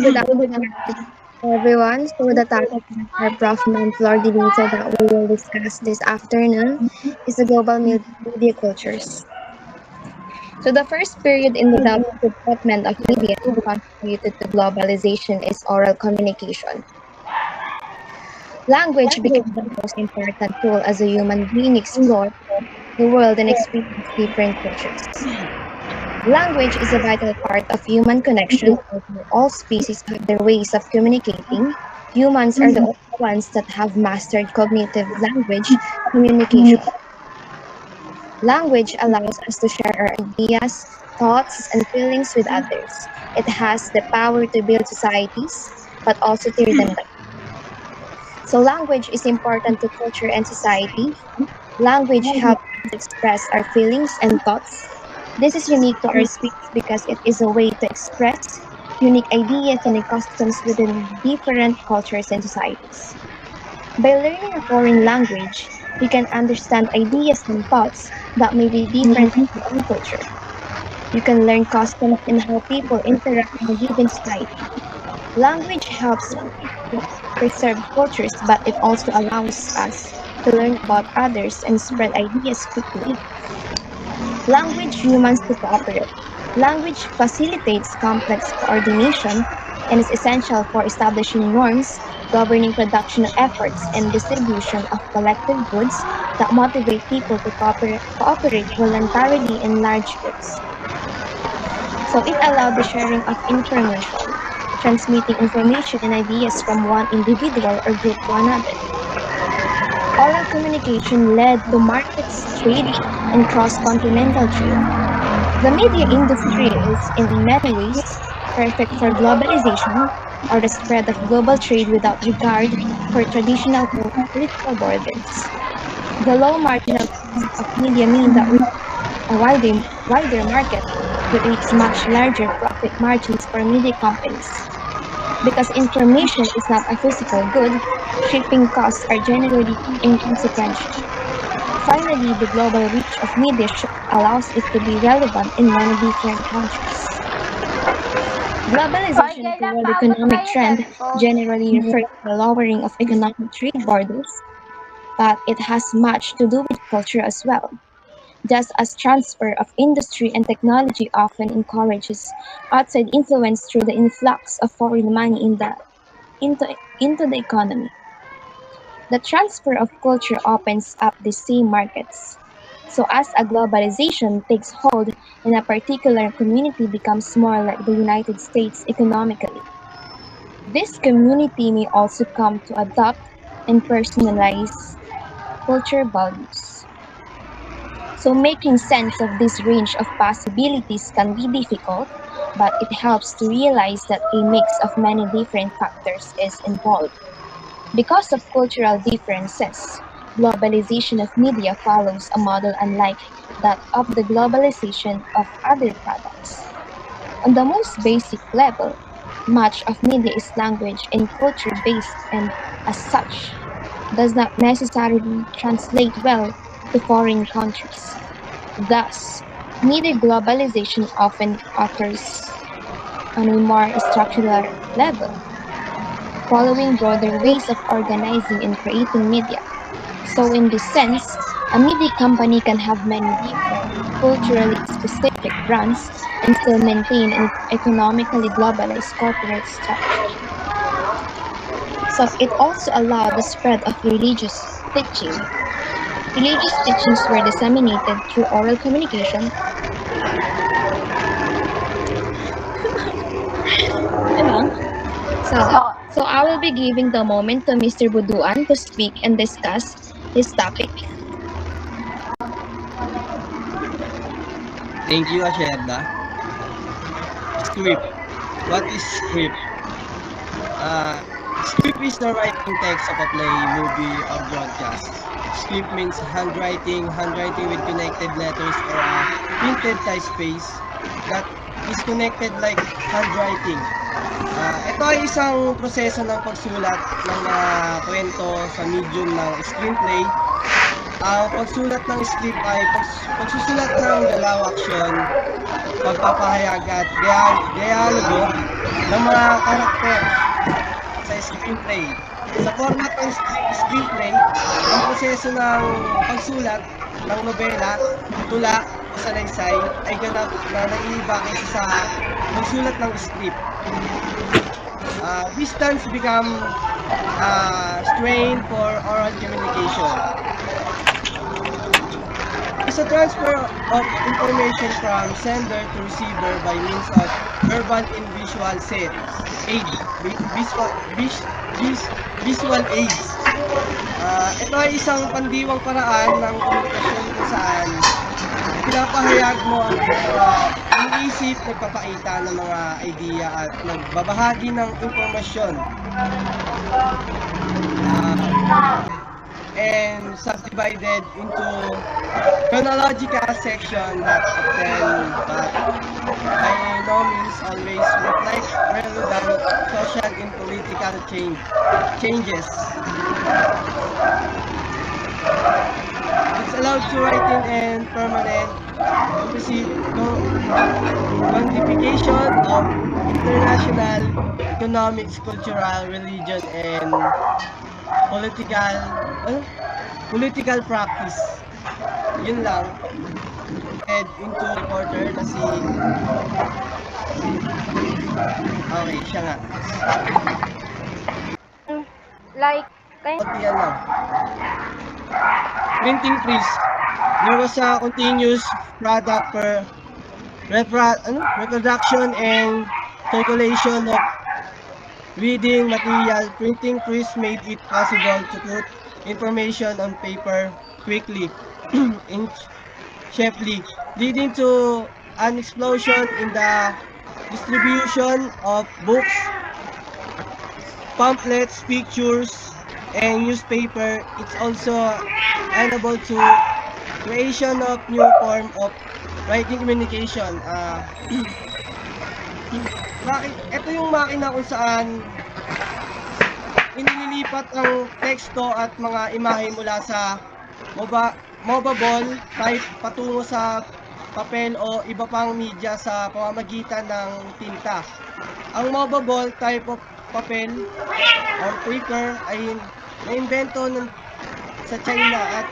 Good afternoon, everyone. So the topic that our Prof. Floor deleted that we will discuss this afternoon is the global media cultures. So the first period in the development of media that contributed to globalization is oral communication. Language became the most important tool as a human being explored the world and experienced different cultures. Language is a vital part of human connection. Although all species have their ways of communicating, humans are the only ones that have mastered cognitive language communication. Language allows us to share our ideas, thoughts, and feelings with others. It has the power to build societies, but also tear them down. So, language is important to culture and society. Language helps us express our feelings and thoughts. This is unique to our speech because it is a way to express unique ideas and customs within different cultures and societies. By learning a foreign language, we can understand ideas and thoughts that may be different from our own culture. You can learn customs and how people interact in a given society. Language helps preserve cultures, but it also allows us to learn about others and spread ideas quickly. Language humans to cooperate. Language facilitates complex coordination and is essential for establishing norms, governing production efforts, and distribution of collective goods that motivate people to cooperate voluntarily in large groups. So it allowed the sharing of information, transmitting information and ideas from one individual or group to another. Oral communication led to markets, trade, and cross-continental trade. The media industry is, in many ways, perfect for globalization or the spread of global trade without regard for traditional political borders. The low marginal cost of media mean that a wider market creates much larger profit margins for media companies. Because information is not a physical good, shipping costs are generally inconsequential. Finally, the global reach of media allows it to be relevant in many different countries. Globalization is a world economic trend generally refers to the lowering of economic trade borders, but it has much to do with culture as well. Just as transfer of industry and technology often encourages outside influence through the influx of foreign money into the economy. The transfer of culture opens up the same markets. So as a globalization takes hold and a particular community becomes more like the United States economically, this community may also come to adopt and personalize culture values. So making sense of this range of possibilities can be difficult, but it helps to realize that a mix of many different factors is involved. Because of cultural differences, globalization of media follows a model unlike that of the globalization of other products. On the most basic level, much of media is language and culture based and, as such, does not necessarily translate well to foreign countries. Thus, media globalization often occurs on a more structural level, following broader ways of organizing and creating media. So, in this sense, a media company can have many different culturally specific brands and still maintain an economically globalized corporate structure. So, it also allowed the spread of religious teaching. Religious teachings were disseminated through oral communication. Ano? So, so I will be giving the moment to Mr. Buduan to speak and discuss his topic. Thank you, Asherda. Script. What is script? Uh, Script is the writing text of a play, movie, or broadcast. Script means handwriting with connected letters or a printed typeface that is connected like handwriting. Ito ay isang proseso ng pagsulat ng mga kwento sa medium ng screenplay, Ang pagsulat ng script ay pagsusulat ng galaw, aksyon, pagpapahayag at dialogo ng mga karakter sa screenplay. Sa format ng screenplay, ang proseso ng pagsulat ng nobela, tula o salaysay ay ganap na naiiba kaysa sa pagsulat ng script. Distance become strain for oral communication. Is a transfer of information from sender to receiver by means of verbal and visual aid, visual, visual aids. Ito ay isang pandiwang paraan ng komunikasyon kung saan pinapahayag mo ang iniisip, nagpapakita ng mga idea at nagbabahagi ng impormasyon. And subdivided into chronological section that often but by no means always reflect relevant social and political changes. It's allowed to writing and permanent quantification of international, economics, cultural, religion, and political practice. Yun lang. Head into reporter na si... Okay, siya nga. Like, Yan lang. Printing press. There was a continuous product per reproduction and circulation of reading material. Printing press made it possible to put information on paper quickly and cheaply, leading to an explosion in the distribution of books, pamphlets, pictures, and newspaper. It's also enabled to creation of new form of writing communication. Ito yung makina kung saan inililipat ang teksto at mga imahe mula sa movable type patungo sa papel o iba pang media sa pamamagitan ng tinta. Ang movable type of papel or paper ay naimbento sa China at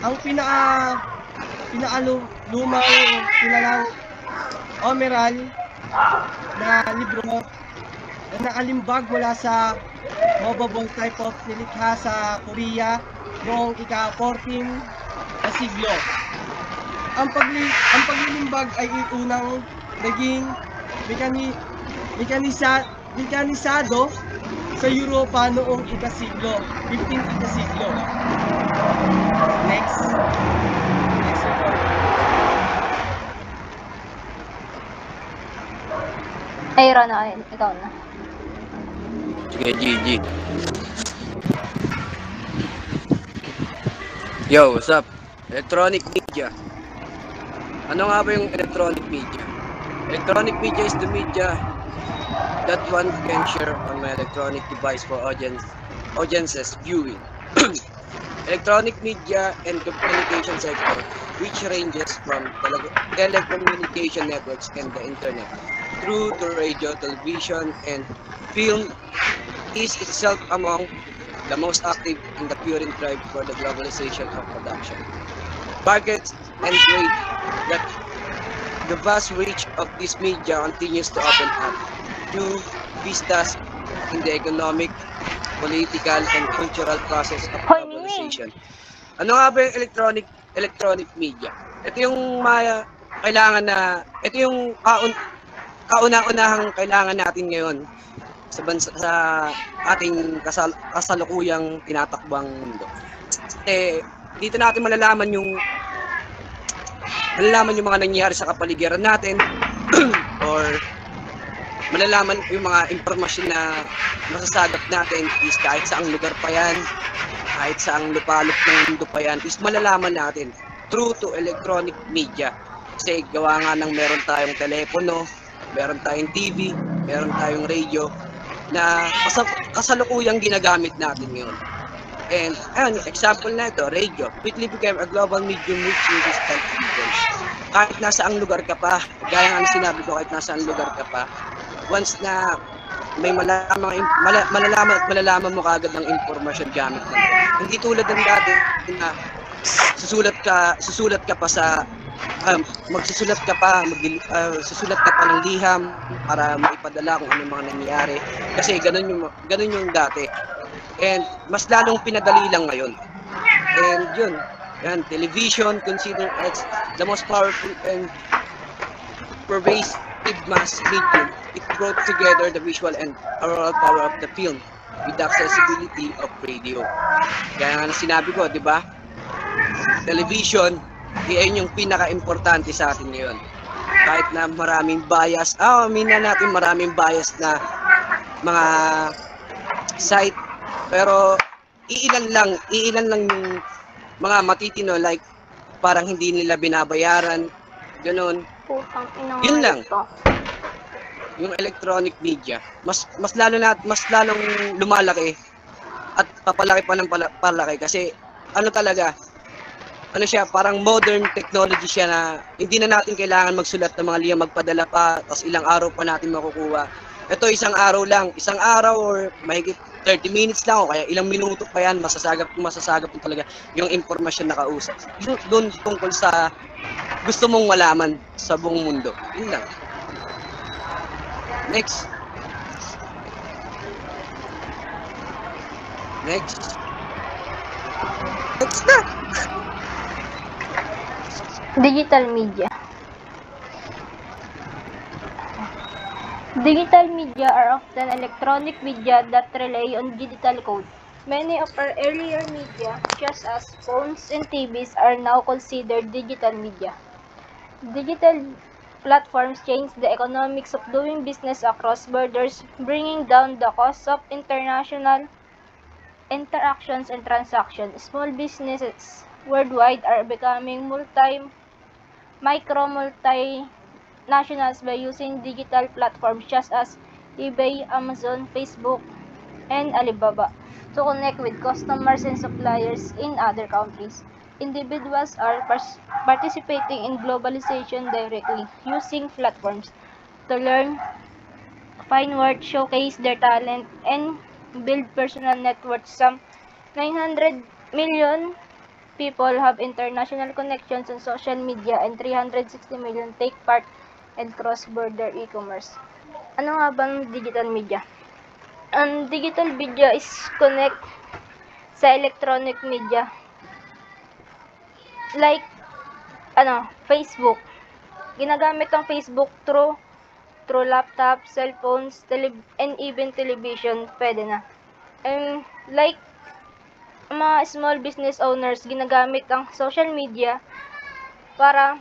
ang pinaalumang kilalang omeral na libro na nakalimbag mula sa movable type of nilikha sa Korea noong ika-14 na siglo. Ang paglilimbag ay unang naging mekanisado sa Europa noong ika-siglo, 15th ika-siglo. Next report. ay, Rana, ikaw na. Sige, GG. Yo, what's up? Electronic media. Ano nga ba yung electronic media? Electronic media is the media that one can share on my electronic device for audiences viewing. Electronic media and communication sector, which ranges from telecommunication networks and the internet through to radio, television, and film, is itself among the most active in the current drive for the globalization of production, markets, and trade. That the vast reach of this media continues to open up new vistas in the economic, political, and cultural process of globalization. Ano nga ba yung electronic media? Ito yung ito yung kauna-unahang kailangan natin ngayon sa ating kasalukuyang tinatakbang mundo. Dito natin malalaman yung mga nangyayari sa kapaligiran natin or malalaman yung mga impormasyon na masasagap natin is kahit saang lugar pa yan, kahit saang lupalop ng mundo pa yan, is malalaman natin through to electronic media. Kasi gawa nga ng meron tayong telepono, meron tayong TV, meron tayong radio na kasalukuyang ginagamit natin ngayon. And example na ito, radio quickly became a global medium reaching distant regions. Kahit nasaan lugar ka pa, gaya nga ng sinabi ko, kahit nasaan lugar ka pa, once na may malalaman at malalaman mo kaagad ng impormasyon gamit lang to. Hindi tulad ng dati na susulat ka pa sa magsusulat ka pa, susulat ka pa ng liham para maipadala kung ano mga nangyayari. Kasi ganun yung dati. And mas lalong pinadali lang ngayon. And yan, television considered as the most powerful and pervasive mass medium. It brought together the visual and aural power of the film with the accessibility of radio. Kaya nga sinabi ko, di ba? Television, yan yung pinaka-importante sa atin ngayon. Kahit na maraming bias, maraming bias na mga site, pero iilan lang yung mga matitino, like parang hindi nila binabayaran, ganun. Putang ina Yun nga lang. ito. Yung electronic media, mas lalong lumalaki at papalaki pa ng palaki kasi ano siya, parang modern technology siya na hindi na natin kailangan magsulat ng mga liham, magpadala pa, tapos ilang araw pa natin makukuha. Ito isang araw or mahigit 30 minutes lang o kaya ilang minuto pa yan, masasagap mo talaga yung impormasyon na kausap. Doon tungkol sa gusto mong malaman sa buong mundo. Yun lang. Next. Next na. Digital media. Digital media are often electronic media that rely on digital code. Many of our earlier media, such as phones and TVs, are now considered digital media. Digital platforms change the economics of doing business across borders, bringing down the cost of international interactions and transactions. Small businesses worldwide are becoming multinationals by using digital platforms such as eBay, Amazon, Facebook, and Alibaba to connect with customers and suppliers in other countries. Individuals are participating in globalization directly, using platforms to learn, find work, showcase their talent, and build personal networks. Some 900 million people have international connections on social media and 360 million take part in cross-border e-commerce. Ano nga bang digital media? Ang digital media is connect sa electronic media. Like, Facebook. Ginagamit ang Facebook through laptop, cellphones, and even television. Pwede na. And like, mga small business owners, ginagamit ang social media para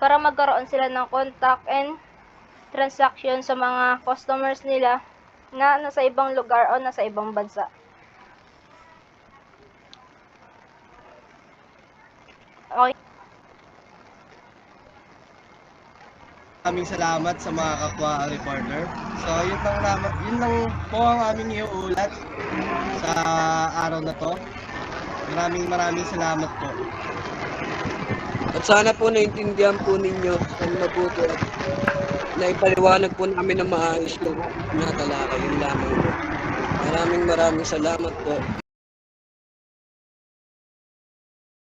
magkaroon sila ng contact and transaction sa mga customers nila na nasa ibang lugar o nasa ibang bansa. Okay. Maraming salamat sa mga kapwa reporter. So, yun lang po ang aming iuulat sa araw na to. Maraming salamat po. At sana po naintindihan po ninyo ang mabuti at naipaliwanag po namin na maayos yung natalakay. Yun lamang po. Maraming salamat po.